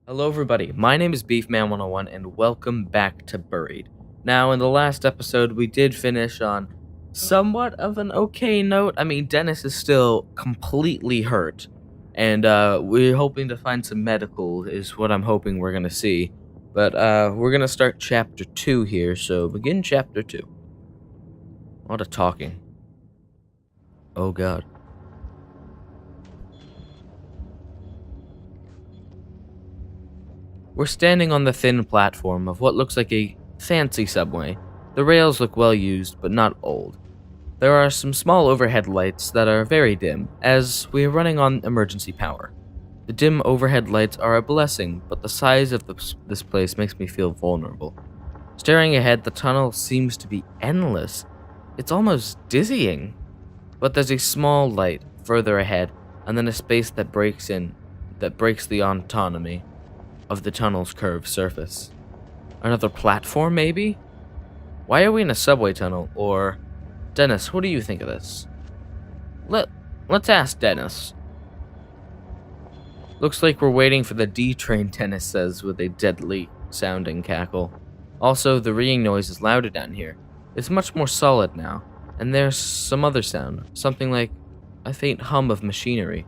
Hello everybody, my name is Beefman101 and welcome back to Buried. Now, in the last episode, we did finish on somewhat of an okay note. I mean, Dennis is still completely hurt, and we're hoping to find some medical is what I'm hoping we're going to see. But we're going to start Chapter 2 here, so begin Chapter 2. A lot of talking. Oh god. We're standing on the thin platform of what looks like a fancy subway. The rails look well used, but not old. There are some small overhead lights that are very dim, as we are running on emergency power. The dim overhead lights are a blessing, but the size of this place makes me feel vulnerable. Staring ahead, the tunnel seems to be endless. It's almost dizzying. But there's a small light further ahead, and then a space that breaks the autonomy of the tunnel's curved surface. Another platform, maybe? Why are we in a subway tunnel? Or, Dennis, what do you think of this? Let's ask Dennis. Looks like we're waiting for the D train, Dennis says with a deadly sounding cackle. Also, the ringing noise is louder down here. It's much more solid now, and there's some other sound, something like a faint hum of machinery.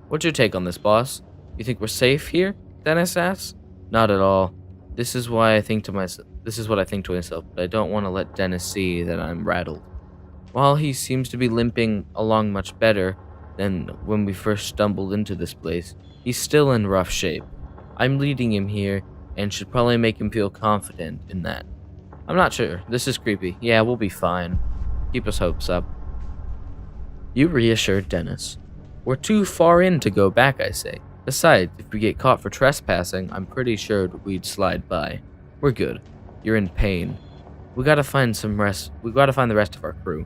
What's your take on this, boss? You think we're safe here? Dennis asks. Not at all. This is what I think to myself, but I don't want to let Dennis see that I'm rattled. While he seems to be limping along much better than when we first stumbled into this place, he's still in rough shape. I'm leading him here and should probably make him feel confident in that. I'm not sure. This is creepy. Yeah, we'll be fine. Keep his hopes up. You reassured Dennis. We're too far in to go back, I say. Besides, if we get caught for trespassing, I'm pretty sure we'd slide by. We're good. You're in pain. We gotta find the rest of our crew.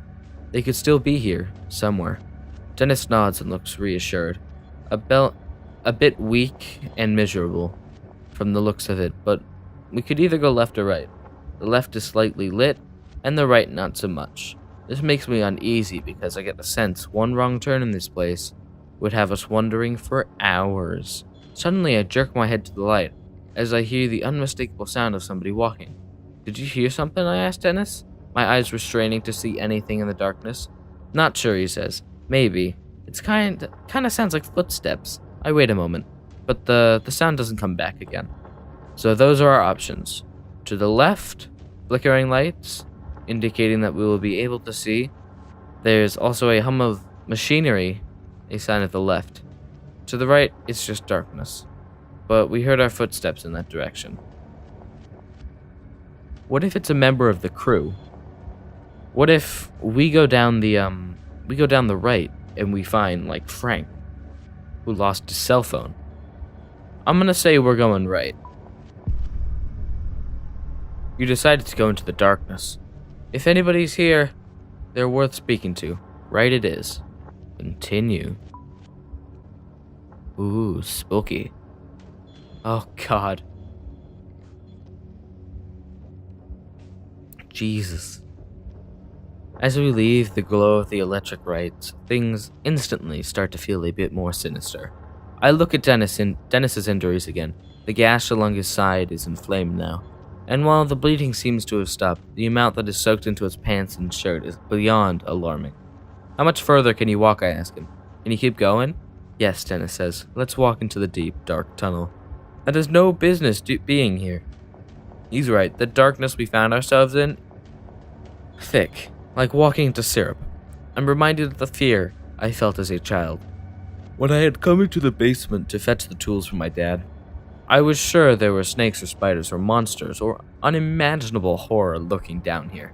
They could still be here, somewhere. Dennis nods and looks reassured. A bit weak and miserable, from the looks of it, but we could either go left or right. The left is slightly lit, and the right not so much. This makes me uneasy because I get the sense one wrong turn in this place would have us wandering for hours. Suddenly, I jerk my head to the light, as I hear the unmistakable sound of somebody walking. Did you hear something? I asked Dennis, my eyes restraining to see anything in the darkness. Not sure, he says. Maybe. It's kinda sounds like footsteps. I wait a moment, but the sound doesn't come back again. So those are our options. To the left, flickering lights, indicating that we will be able to see. There's also a hum of machinery, a sign at the left. To the right, it's just darkness. But we heard our footsteps in that direction. What if it's a member of the crew? What if we go down the right and we find, like, Frank, who lost his cell phone? I'm gonna say we're going right. You decided to go into the darkness. If anybody's here, they're worth speaking to. Right it is. Continue. Ooh, spooky. Oh god. Jesus. As we leave the glow of the electric lights, things instantly start to feel a bit more sinister. I look at Dennis's injuries again. The gash along his side is inflamed now. And while the bleeding seems to have stopped, the amount that is soaked into his pants and shirt is beyond alarming. How much further can you walk, I ask him. Can you keep going? Yes, Dennis says. Let's walk into the deep, dark tunnel. That has no business being here. He's right. The darkness we found ourselves in, thick, like walking into syrup. I'm reminded of the fear I felt as a child. When I had come into the basement to fetch the tools from my dad, I was sure there were snakes or spiders or monsters or unimaginable horror lurking down here.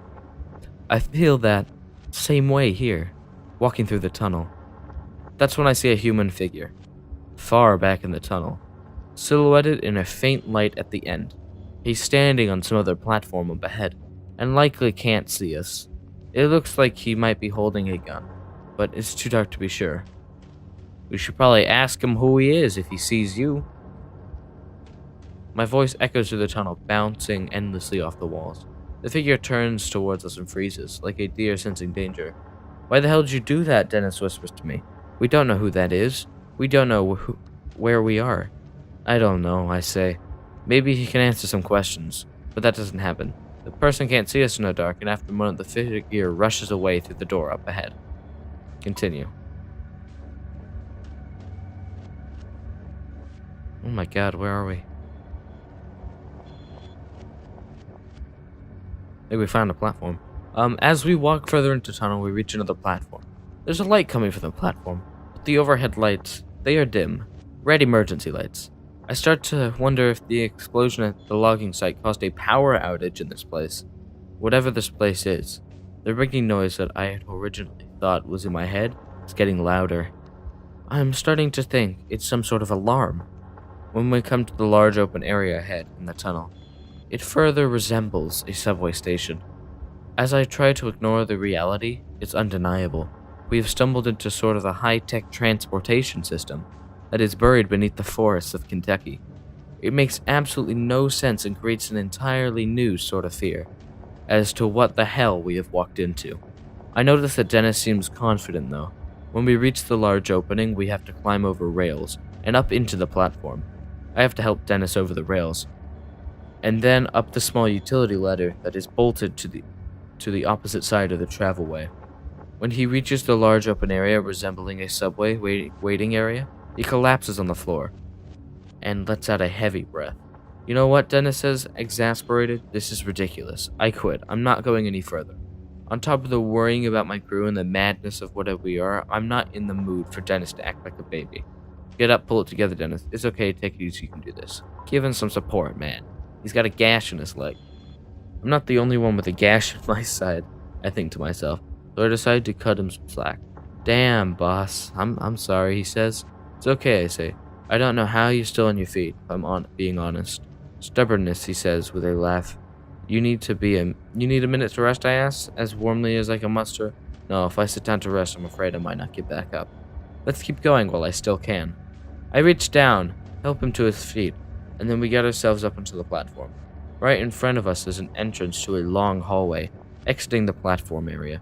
I feel that same way here, walking through the tunnel. That's when I see a human figure, far back in the tunnel, silhouetted in a faint light at the end. He's standing on some other platform up ahead, and likely can't see us. It looks like he might be holding a gun, but it's too dark to be sure. We should probably ask him who he is if he sees you. My voice echoes through the tunnel, bouncing endlessly off the walls. The figure turns towards us and freezes, like a deer sensing danger. Why the hell did you do that? Dennis whispers to me. We don't know who that is. We don't know where we are. I don't know, I say. Maybe he can answer some questions, but that doesn't happen. The person can't see us in the dark, and after a moment, the figure rushes away through the door up ahead. Continue. Oh my god, where are we? I think we found a platform. As we walk further into the tunnel, we reach another platform. There's a light coming from the platform, but the overhead lights, they are dim. Red emergency lights. I start to wonder if the explosion at the logging site caused a power outage in this place. Whatever this place is, the ringing noise that I had originally thought was in my head is getting louder. I'm starting to think it's some sort of alarm. When we come to the large open area ahead in the tunnel, it further resembles a subway station. As I try to ignore the reality, it's undeniable. We have stumbled into sort of a high-tech transportation system that is buried beneath the forests of Kentucky. It makes absolutely no sense and creates an entirely new sort of fear as to what the hell we have walked into. I notice that Dennis seems confident though. When we reach the large opening, we have to climb over rails and up into the platform. I have to help Dennis over the rails, and then up the small utility ladder that is bolted to the opposite side of the travelway. When he reaches the large open area resembling a subway waiting area, he collapses on the floor and lets out a heavy breath. You know what, Dennis says, exasperated? This is ridiculous. I quit. I'm not going any further. On top of the worrying about my crew and the madness of whatever we are, I'm not in the mood for Dennis to act like a baby. Get up, pull it together, Dennis. It's okay, take it easy, you can do this. Give him some support, man. He's got a gash in his leg. I'm not the only one with a gash in my side, I think to myself, so I decide to cut him some slack. Damn, boss. I'm sorry, he says. It's okay, I say. I don't know how you're still on your feet, if I'm being honest. Stubbornness, he says with a laugh. You need a minute to rest, I ask, as warmly as I can muster. No, if I sit down to rest, I'm afraid I might not get back up. Let's keep going while I still can. I reach down, help him to his feet, and then we get ourselves up onto the platform. Right in front of us is an entrance to a long hallway, exiting the platform area.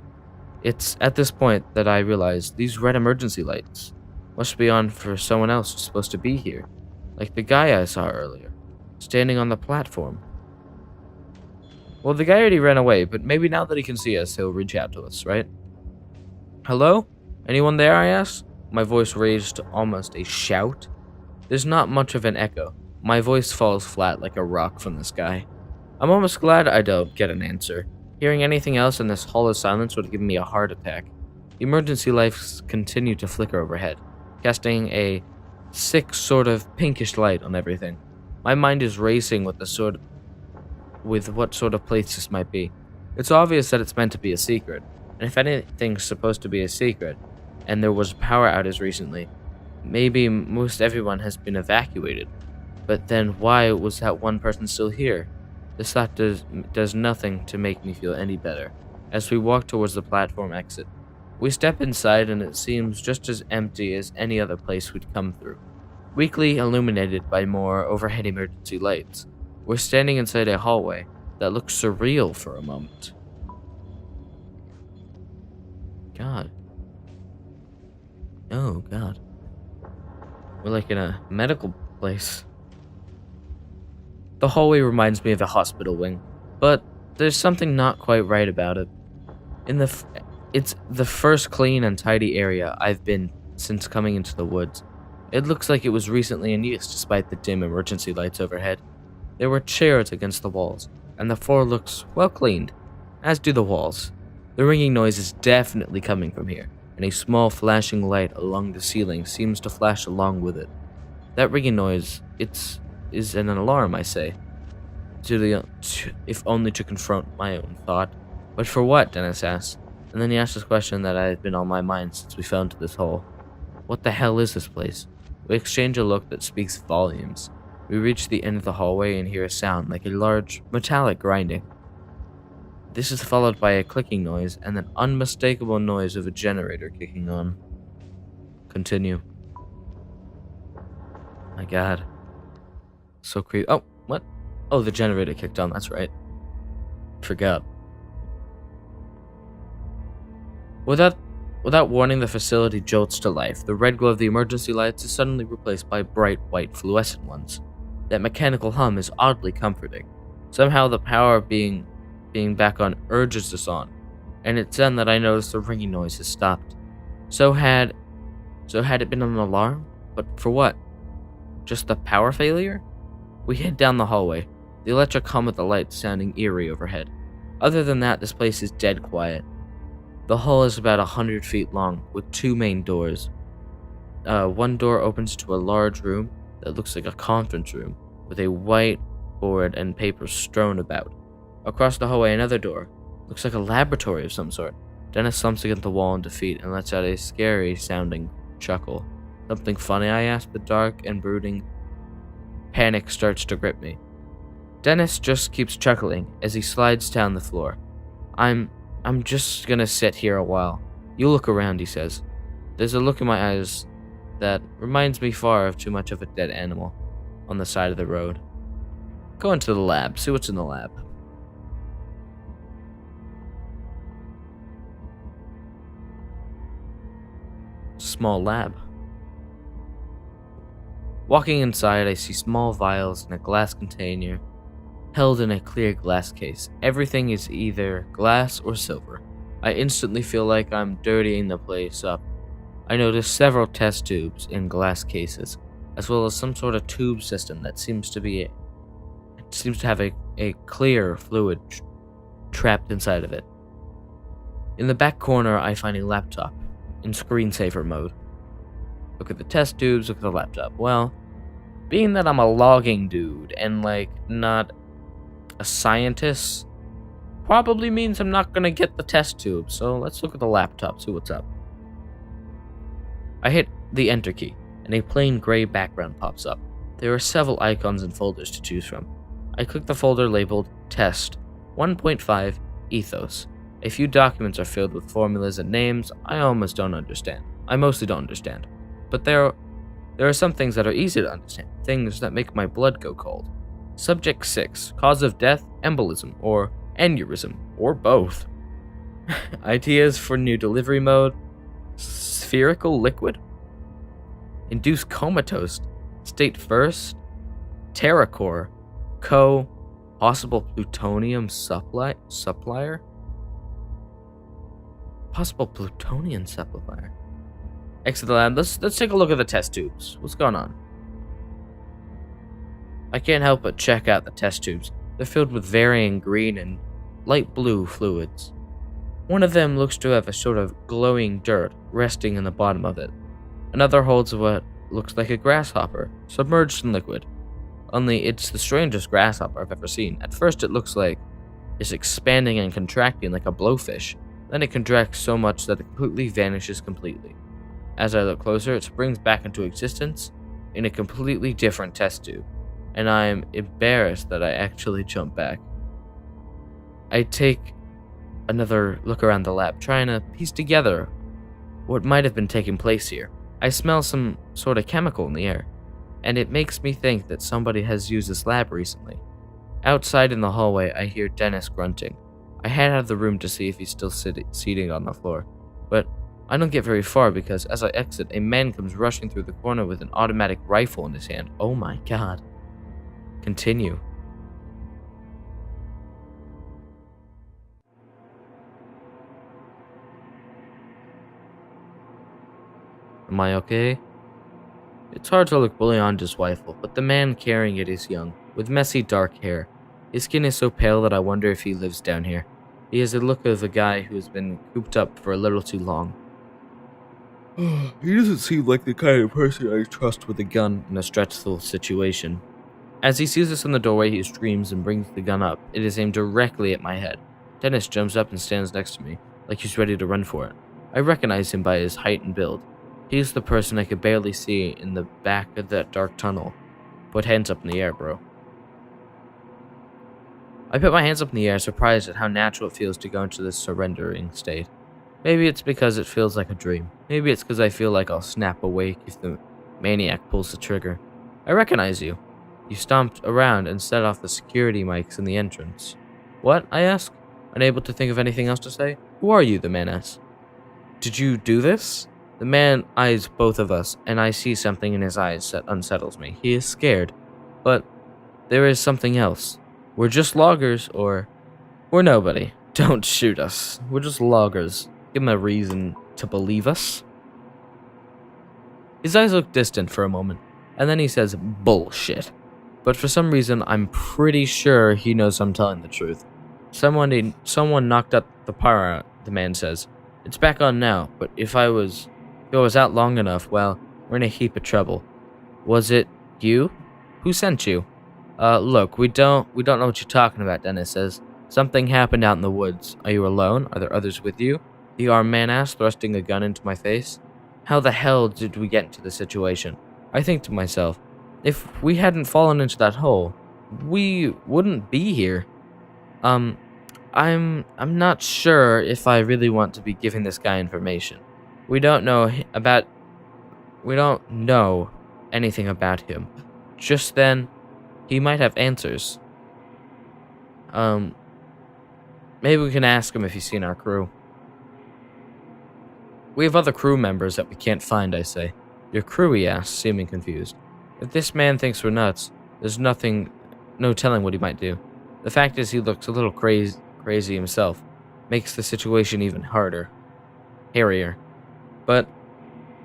It's at this point that I realize these red emergency lights must be on for someone else who's supposed to be here, like the guy I saw earlier, standing on the platform. Well, the guy already ran away, but maybe now that he can see us, he'll reach out to us, right? Hello? Anyone there, I ask? My voice raised to almost a shout. There's not much of an echo. My voice falls flat like a rock from the sky. I'm almost glad I don't get an answer. Hearing anything else in this hollow silence would have given me a heart attack. The emergency lights continue to flicker overhead, casting a sick sort of pinkish light on everything. My mind is racing with what sort of place this might be. It's obvious that it's meant to be a secret, and if anything's supposed to be a secret, and there was a power outage recently, maybe most everyone has been evacuated. But then why was that one person still here? This thought does nothing to make me feel any better. As we walk towards the platform exit, we step inside and it seems just as empty as any other place we'd come through. Weakly illuminated by more overhead emergency lights, we're standing inside a hallway that looks surreal for a moment. God. Oh, God. We're like in a medical place. The hallway reminds me of a hospital wing, but there's something not quite right about it. It's the first clean and tidy area I've been since coming into the woods. It looks like it was recently in use despite the dim emergency lights overhead. There were chairs against the walls, and the floor looks well cleaned, as do the walls. The ringing noise is definitely coming from here, and a small flashing light along the ceiling seems to flash along with it. That ringing noise, is an alarm, I say, if only to confront my own thought. But for what, Dennis asks, and then he asks this question that had been on my mind since we fell into this hole. What the hell is this place? We exchange a look that speaks volumes. We reach the end of the hallway and hear a sound like a large, metallic grinding. This is followed by a clicking noise and an unmistakable noise of a generator kicking on. Continue. My God. So creepy. Oh, what? Oh, the generator kicked on, that's right. Forgot. Without warning, the facility jolts to life. The red glow of the emergency lights is suddenly replaced by bright white fluorescent ones. That mechanical hum is oddly comforting. Somehow the power of being back on urges us on, and it's then that I notice the ringing noise has stopped. So had it been an alarm? But for what? Just the power failure? We head down the hallway, the electric hum of the lights sounding eerie overhead. Other than that, this place is dead quiet. The hall is about 100 feet long, with two main doors. One door opens to a large room that looks like a conference room, with a white board and papers strewn about. Across the hallway, another door. Looks like a laboratory of some sort. Dennis slumps against the wall in defeat and lets out a scary-sounding chuckle. Something funny, I ask. The dark and brooding panic starts to grip me. Dennis just keeps chuckling as he slides down the floor. I'm just gonna sit here a while. You look around, he says. There's a look in my eyes that reminds me far of too much of a dead animal on the side of the road. Go into the lab, see what's in the lab. Small lab. Walking inside, I see small vials in a glass container held in a clear glass case. Everything is either glass or silver. I instantly feel like I'm dirtying the place up. I notice several test tubes in glass cases, as well as some sort of tube system that seems to have a clear fluid trapped inside of it. In the back corner, I find a laptop in screensaver mode. Look at the test tubes, look at the laptop. Well, being that I'm a logging dude and not a scientist, probably means I'm not gonna get the test tube, so let's look at the laptop, see what's up. I hit the enter key, and a plain gray background pops up. There are several icons and folders to choose from. I click the folder labeled Test 1.5 Ethos. A few documents are filled with formulas and names I mostly don't understand. But there are some things that are easy to understand, things that make my blood go cold. Subject 6, cause of death, embolism, or aneurysm, or both. Ideas for new delivery mode, spherical liquid, induced comatose, state first, terracore, possible plutonium supplier? Possible plutonium supplier. Exit the lab. Let's take a look at the test tubes. What's going on? I can't help but check out the test tubes. They're filled with varying green and light blue fluids. One of them looks to have a sort of glowing dirt resting in the bottom of it. Another holds what looks like a grasshopper, submerged in liquid. Only it's the strangest grasshopper I've ever seen. At first it looks like it's expanding and contracting like a blowfish. Then it contracts so much that it completely vanishes completely. As I look closer, it springs back into existence in a completely different test tube, and I am embarrassed that I actually jump back. I take another look around the lab, trying to piece together what might have been taking place here. I smell some sort of chemical in the air, and it makes me think that somebody has used this lab recently. Outside in the hallway, I hear Dennis grunting. I head out of the room to see if he's still seating on the floor, but I don't get very far because as I exit, a man comes rushing through the corner with an automatic rifle in his hand. Oh my god. Continue. Am I okay? It's hard to look beyond his rifle, but the man carrying it is young, with messy dark hair. His skin is so pale that I wonder if he lives down here. He has the look of a guy who has been cooped up for a little too long. He doesn't seem like the kind of person I trust with a gun in a stressful situation. As he sees us in the doorway, he screams and brings the gun up. It is aimed directly at my head. Dennis jumps up and stands next to me, like he's ready to run for it. I recognize him by his height and build. He's the person I could barely see in the back of that dark tunnel. Put hands up in the air, bro. I put my hands up in the air, surprised at how natural it feels to go into this surrendering state. Maybe it's because it feels like a dream. Maybe it's because I feel like I'll snap awake if the maniac pulls the trigger. I recognize you. You stomped around and set off the security mics in the entrance. What? I ask, unable to think of anything else to say. Who are you? The man asks. Did you do this? The man eyes both of us, and I see something in his eyes that unsettles me. He is scared, but there is something else. We're just loggers, or we're nobody. Don't shoot us. We're just loggers. Give him a reason to believe us. His eyes look distant for a moment, and then he says, bullshit. But for some reason, I'm pretty sure he knows I'm telling the truth. Someone knocked up the power out, the man says. It's back on now, but if I was out long enough, well, we're in a heap of trouble. Was it you? Who sent you? Look, we don't know what you're talking about, Dennis says. Something happened out in the woods. Are you alone? Are there others with you? The armed man asked, thrusting a gun into my face. How the hell did we get into this situation? I think to myself, if we hadn't fallen into that hole, we wouldn't be here. I'm not sure if I really want to be giving this guy information. We don't know anything about him. Just then, he might have answers. Maybe we can ask him if he's seen our crew. We have other crew members that we can't find, I say. Your crew, he asks, seeming confused. If this man thinks we're nuts, there's no telling what he might do. The fact is he looks a little crazy himself. Makes the situation even hairier. But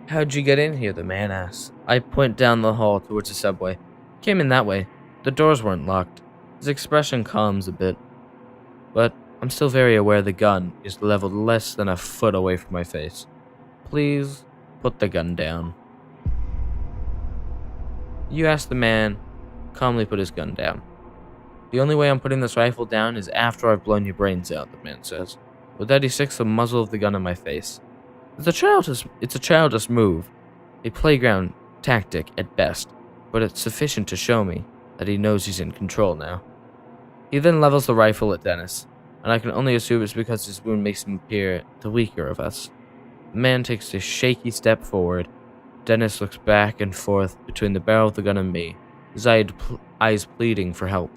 how'd you get in here, the man asks. I point down the hall towards the subway. Came in that way. The doors weren't locked. His expression calms a bit. But I'm still very aware the gun is leveled less than a foot away from my face. Please put the gun down. You ask the man, calmly put his gun down. The only way I'm putting this rifle down is after I've blown your brains out, the man says. With that, he sticks the muzzle of the gun in my face. It's a childish move, a playground tactic at best, but it's sufficient to show me that he knows he's in control now. He then levels the rifle at Dennis, and I can only assume it's because his wound makes him appear the weaker of us. The man takes a shaky step forward. Dennis looks back and forth between the barrel of the gun and me, his eyes pleading for help.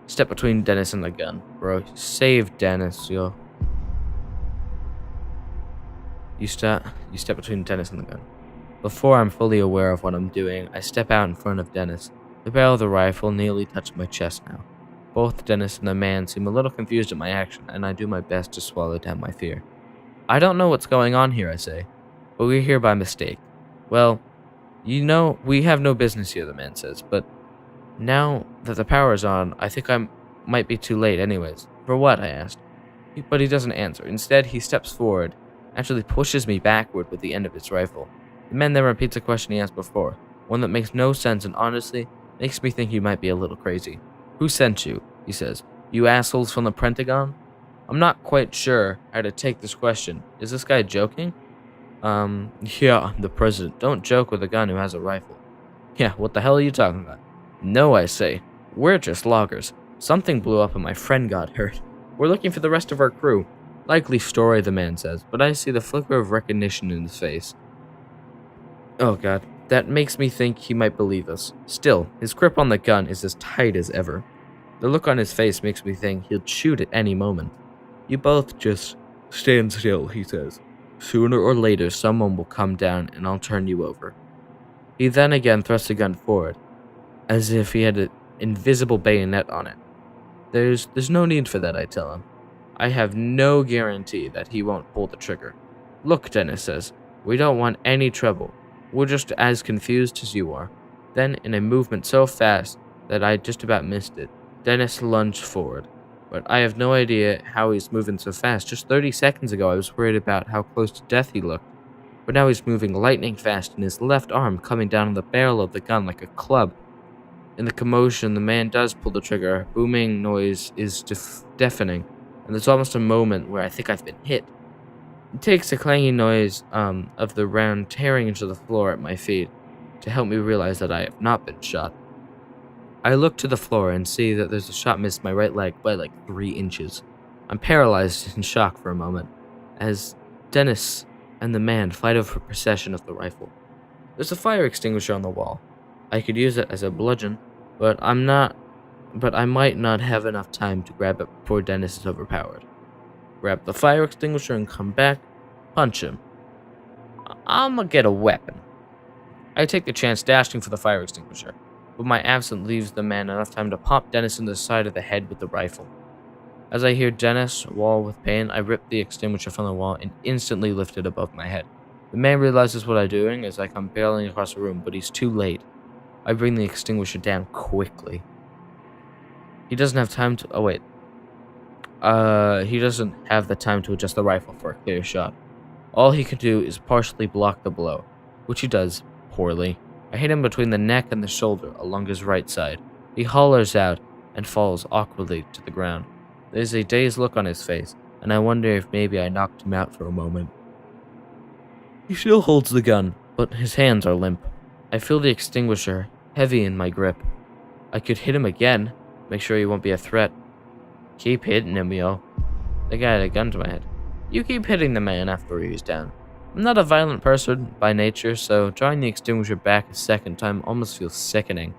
Step between Dennis and the gun. Bro, save Dennis, yo. You step between Dennis and the gun. Before I'm fully aware of what I'm doing, I step out in front of Dennis. The barrel of the rifle nearly touches my chest now. Both Dennis and the man seem a little confused at my action, and I do my best to swallow down my fear. I don't know what's going on here, I say, but we're here by mistake. Well, you know, we have no business here, the man says, but now that the power is on, I think I might be too late anyways. For what? I asked. But he doesn't answer. Instead, he steps forward, actually pushes me backward with the end of his rifle. The man then repeats a question he asked before, one that makes no sense and honestly makes me think he might be a little crazy. Who sent you? He says. You assholes from the Pentagon? I'm not quite sure how to take this question. Is this guy joking? Yeah, I'm the president. Don't joke with a gun who has a rifle. Yeah, what the hell are you talking about? No, I say. We're just loggers. Something blew up and my friend got hurt. We're looking for the rest of our crew. Likely story, the man says, but I see the flicker of recognition in his face. Oh god, that makes me think he might believe us. Still, his grip on the gun is as tight as ever. The look on his face makes me think he'll shoot at any moment. You both just stand still, he says. Sooner or later, someone will come down and I'll turn you over. He then again thrusts the gun forward, as if he had an invisible bayonet on it. There's no need for that, I tell him. I have no guarantee that he won't pull the trigger. Look, Dennis says, we don't want any trouble. We're just as confused as you are. Then, in a movement so fast that I just about missed it, Dennis lunged forward. But I have no idea how he's moving so fast. Just 30 seconds ago, I was worried about how close to death he looked. But now he's moving lightning fast, and his left arm coming down on the barrel of the gun like a club. In the commotion, the man does pull the trigger. A booming noise is deafening, and there's almost a moment where I think I've been hit. It takes a clanging noise of the round tearing into the floor at my feet to help me realize that I have not been shot. I look to the floor and see that there's a shot missed my right leg by like 3 inches. I'm paralyzed in shock for a moment, as Dennis and the man fight over possession of the rifle. There's a fire extinguisher on the wall. I could use it as a bludgeon, but I might not have enough time to grab it before Dennis is overpowered. Grab the fire extinguisher and come back, punch him, I'ma get a weapon. I take the chance, dashing for the fire extinguisher, but my absence leaves the man enough time to pop Dennis in the side of the head with the rifle. As I hear Dennis wail with pain, I rip the extinguisher from the wall and instantly lift it above my head. The man realizes what I'm doing as I come barreling across the room, but he's too late. I bring the extinguisher down quickly. He doesn't have time to... Oh, wait. He doesn't have the time to adjust the rifle for a clear shot. All he can do is partially block the blow, which he does poorly. I hit him between the neck and the shoulder along his right side. He hollers out and falls awkwardly to the ground. There's a dazed look on his face, and I wonder if maybe I knocked him out for a moment. He still holds the gun, but his hands are limp. I feel the extinguisher heavy in my grip. I could hit him again, make sure he won't be a threat. Keep hitting him, yo. The guy had a gun to my head. You keep hitting the man after he's down. I'm not a violent person by nature, so drawing the extinguisher back a second time almost feels sickening.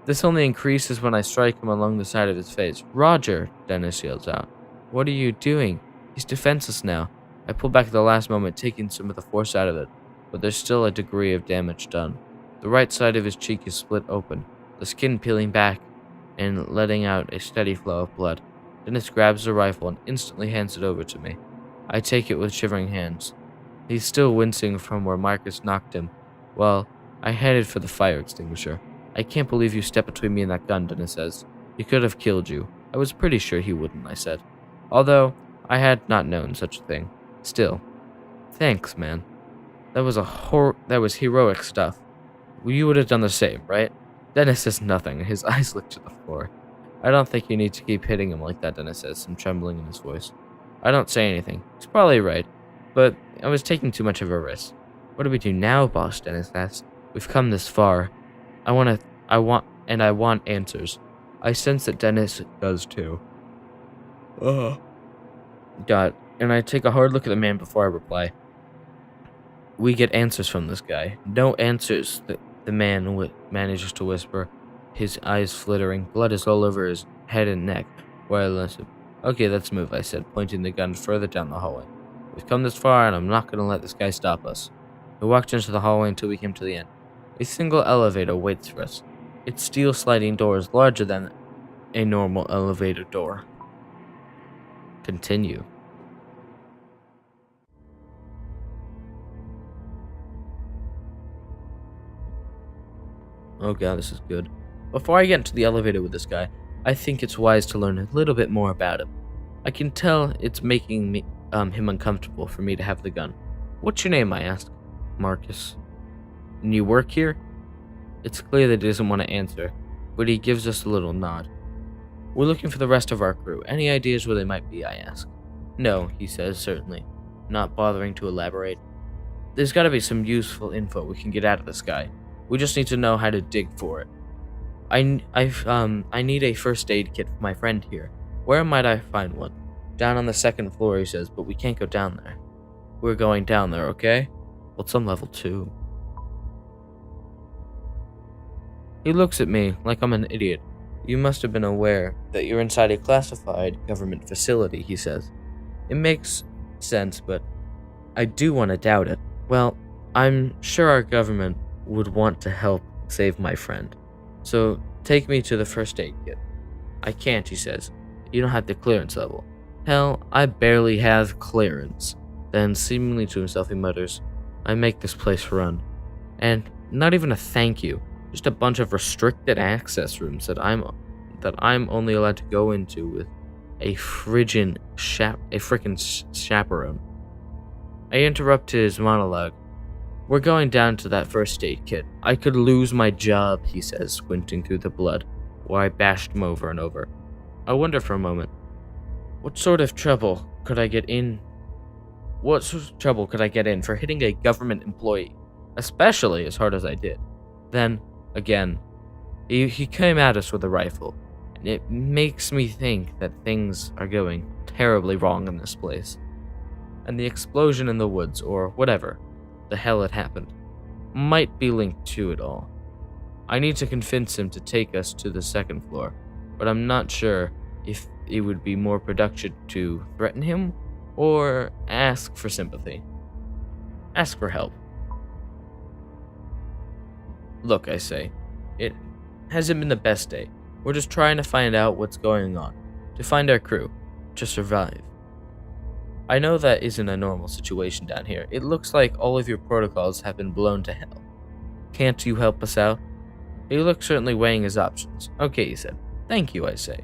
This only increases when I strike him along the side of his face. Roger, Dennis yells out. What are you doing? He's defenseless now. I pull back at the last moment, taking some of the force out of it, but there's still a degree of damage done. The right side of his cheek is split open, the skin peeling back and letting out a steady flow of blood. Dennis grabs the rifle and instantly hands it over to me. I take it with shivering hands. He's still wincing from where Marcus knocked him. Well, I headed for the fire extinguisher. I can't believe you stepped between me and that gun, Dennis says. He could have killed you. I was pretty sure he wouldn't, I said. Although, I had not known such a thing. Still, thanks, man. That was heroic stuff. You would have done the same, right? Dennis says nothing. His eyes look to the floor. I don't think you need to keep hitting him like that, Dennis says, some trembling in his voice. I don't say anything. He's probably right, but I was taking too much of a risk. What do we do now, boss? Dennis asks. We've come this far. I want answers. I sense that Dennis does too. God, and I take a hard look at the man before I reply. We get answers from this guy. No answers, the man manages to whisper, his eyes flittering. Blood is all over his head and neck, where I listen. Okay, let's move, I said, pointing the gun further down the hallway. We've come this far, and I'm not going to let this guy stop us. We walked into the hallway until we came to the end. A single elevator waits for us. Its steel sliding door is larger than a normal elevator door. Continue. Oh god, this is good. Before I get into the elevator with this guy, I think it's wise to learn a little bit more about him. I can tell it's making him uncomfortable for me to have the gun. What's your name, I ask. Marcus. And you work here? It's clear that he doesn't want to answer, but he gives us a little nod. We're looking for the rest of our crew. Any ideas where they might be, I ask. No, he says, certainly, not bothering to elaborate. There's got to be some useful info we can get out of this guy. We just need to know how to dig for it. I need a first aid kit for my friend here. Where might I find one? Down on the second floor, he says, but we can't go down there. We're going down there, okay? Well, it's on level 2. He looks at me like I'm an idiot. You must have been aware that you're inside a classified government facility, he says. It makes sense, but I do want to doubt it. Well, I'm sure our government would want to help save my friend. So, take me to the first aid kit. I can't, he says. You don't have the clearance level. Hell, I barely have clearance. Then, seemingly to himself, he mutters, I make this place run. And not even a thank you. Just a bunch of restricted access rooms that I'm only allowed to go into with a frickin' chaperone. I interrupt his monologue. We're going down to that first aid kit. I could lose my job, he says, squinting through the blood, where I bashed him over and over. I wonder for a moment, what sort of trouble could I get in for hitting a government employee, especially as hard as I did? Then, again, he came at us with a rifle, and it makes me think that things are going terribly wrong in this place. And the explosion in the woods, or whatever the hell had happened, might be linked to it all. I need to convince him to take us to the second floor, but I'm not sure if it would be more productive to threaten him or ask for sympathy. Ask for help. Look, I say, it hasn't been the best day. We're just trying to find out what's going on, to find our crew, to survive. I know that isn't a normal situation down here. It looks like all of your protocols have been blown to hell. Can't you help us out? He looked certainly weighing his options. Okay, he said. Thank you, I say.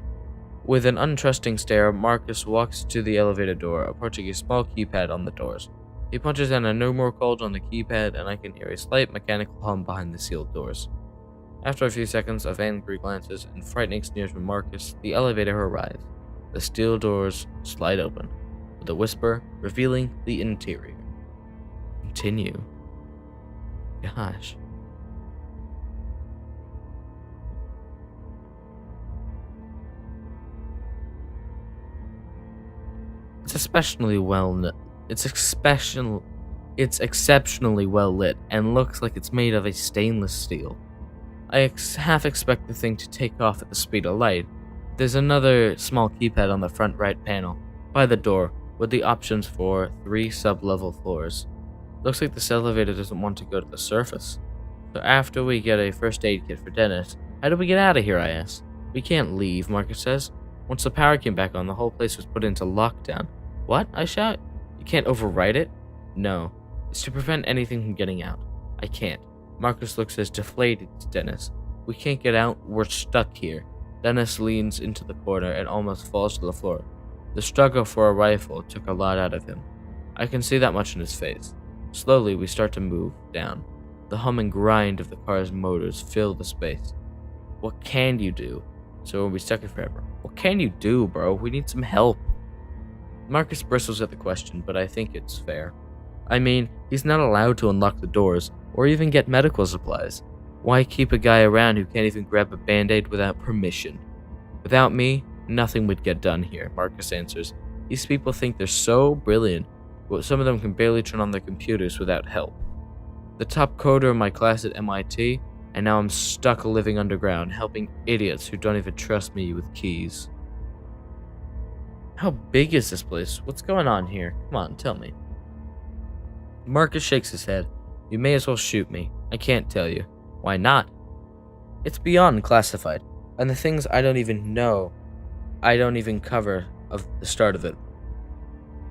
With an untrusting stare, Marcus walks to the elevator door, approaching a small keypad on the doors. He punches in a no more code on the keypad, and I can hear a slight mechanical hum behind the sealed doors. After a few seconds of angry glances and frightening sneers from Marcus, the elevator arrives. The steel doors slide open, with a whisper revealing the interior. Continue. Gosh. It's exceptionally well lit and looks like it's made of a stainless steel. I half expect the thing to take off at the speed of light. There's another small keypad on the front right panel, by the door, with the options for 3 sub-level floors. Looks like this elevator doesn't want to go to the surface. So after we get a first aid kit for Dennis, how do we get out of here, I ask. We can't leave, Marcus says. Once the power came back on, the whole place was put into lockdown. What? I shout. You can't override it? No. It's to prevent anything from getting out. I can't. Marcus looks as deflated to Dennis. We can't get out. We're stuck here. Dennis leans into the corner and almost falls to the floor. The struggle for a rifle took a lot out of him. I can see that much in his face. Slowly, we start to move down. The hum and grind of the car's motors fill the space. What can you do? So we'll be stuck here forever. What can you do, bro? We need some help. Marcus bristles at the question, but I think it's fair. I mean, he's not allowed to unlock the doors, or even get medical supplies. Why keep a guy around who can't even grab a band-aid without permission? Without me, nothing would get done here, Marcus answers. These people think they're so brilliant, but some of them can barely turn on their computers without help. The top coder in my class at MIT, and now I'm stuck living underground, helping idiots who don't even trust me with keys. How big is this place? What's going on here? Come on, tell me. Marcus shakes his head. You may as well shoot me. I can't tell you. Why not? It's beyond classified, and the things I don't even know, I don't even cover of the start of it.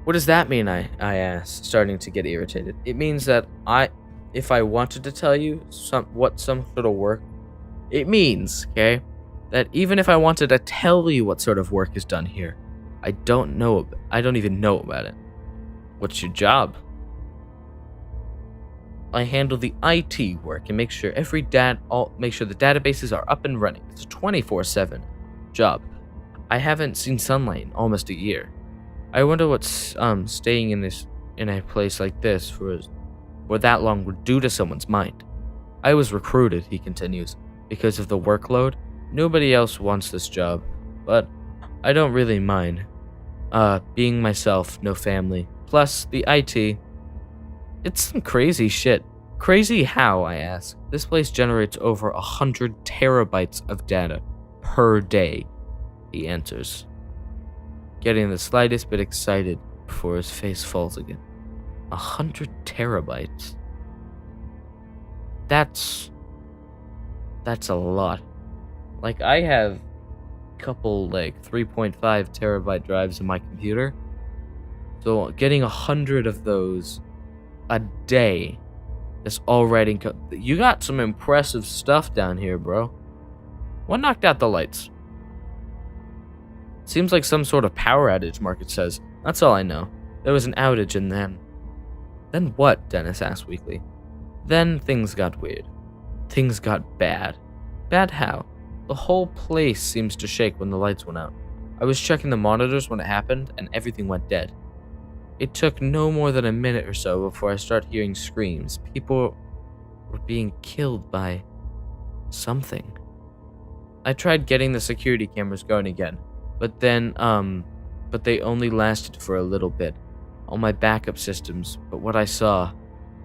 What does that mean, I asked, starting to get irritated. It means that if I wanted to tell you some sort of work, it means, okay, that even if I wanted to tell you what sort of work is done here, I don't even know about it. What's your job? I handle the IT work and make sure the databases are up and running. It's a 24/7 job. I haven't seen sunlight in almost a year. I wonder what staying in a place like this for that long would do to someone's mind. I was recruited, he continues, because of the workload. Nobody else wants this job, but I don't really mind. Being myself, no family. Plus, the IT, it's some crazy shit. Crazy how, I ask. This place generates over 100 terabytes of data per day, he answers, getting the slightest bit excited before his face falls again. 100 terabytes. That's a lot. Like, I have a couple, 3.5 terabyte drives in my computer. So getting 100 of those a day, that's all writing code. You got some impressive stuff down here, bro. What knocked out the lights? Seems like some sort of power outage, Marcus says. That's all I know. There was an outage and then... Then what? Dennis asked weakly. Then things got weird. Things got bad. Bad how? The whole place seems to shake when the lights went out. I was checking the monitors when it happened and everything went dead. It took no more than a minute or so before I started hearing screams. People were being killed by something. I tried getting the security cameras going again, but they only lasted for a little bit on my backup systems. But what I saw,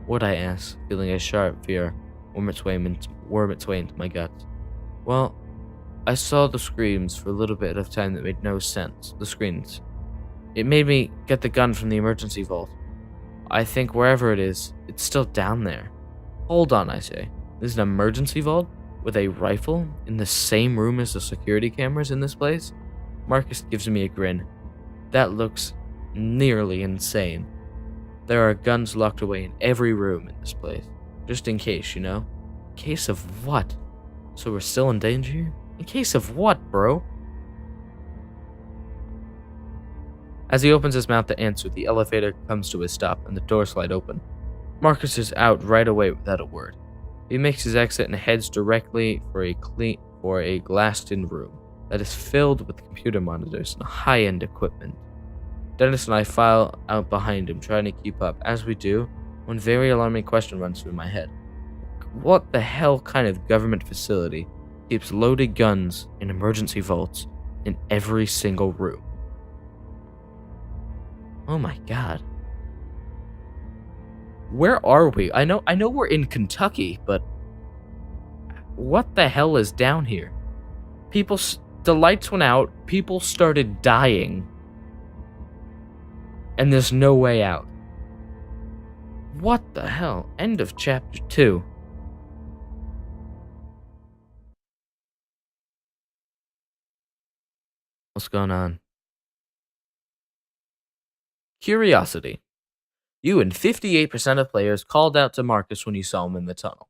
what I asked, feeling a sharp fear worm its way into my guts. Well, I saw the screams for a little bit of time that made no sense. The screams. It made me get the gun from the emergency vault. I think wherever it is, it's still down there. Hold on, I say. There's an emergency vault with a rifle in the same room as the security cameras in this place? Marcus gives me a grin. That looks nearly insane. There are guns locked away in every room in this place. Just in case, you know? In case of what? So we're still in danger? In case of what, bro? As he opens his mouth to answer, the elevator comes to a stop and the doors slide open. Marcus is out right away without a word. He makes his exit and heads directly for a glassed-in room that is filled with computer monitors and high-end equipment. Dennis and I file out behind him, trying to keep up. As we do, one very alarming question runs through my head. What the hell kind of government facility keeps loaded guns in emergency vaults in every single room? Oh my god. Where are we? I know we're in Kentucky, but what the hell is down here? The lights went out, people started dying, and there's no way out. What the hell? End of chapter 2. What's going on? Curiosity. You and 58% of players called out to Marcus when you saw him in the tunnel.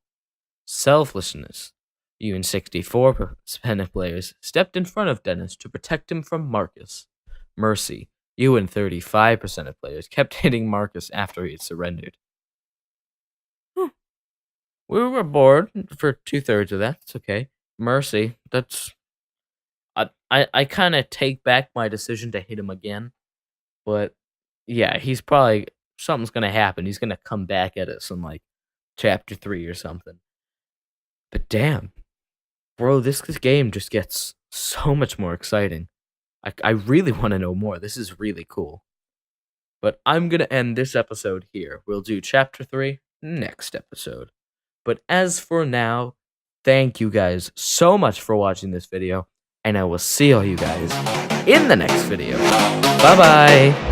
Selflessness. You and 64% of players stepped in front of Dennis to protect him from Marcus. Mercy. You and 35% of players kept hitting Marcus after he had surrendered. We were bored for 2/3 of that. It's okay. Mercy. That's... I kind of take back my decision to hit him again. But, yeah, he's probably... Something's going to happen. He's going to come back at us in, like, chapter 3 or something. But damn. Bro, this game just gets so much more exciting. I really want to know more. This is really cool. But I'm going to end this episode here. We'll do chapter 3 next episode. But as for now, thank you guys so much for watching this video. And I will see all you guys in the next video. Bye-bye.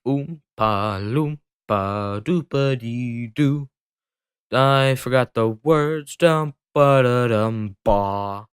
Oompa loompa doopa dee doo. I forgot the words. Dum ba da dum ba.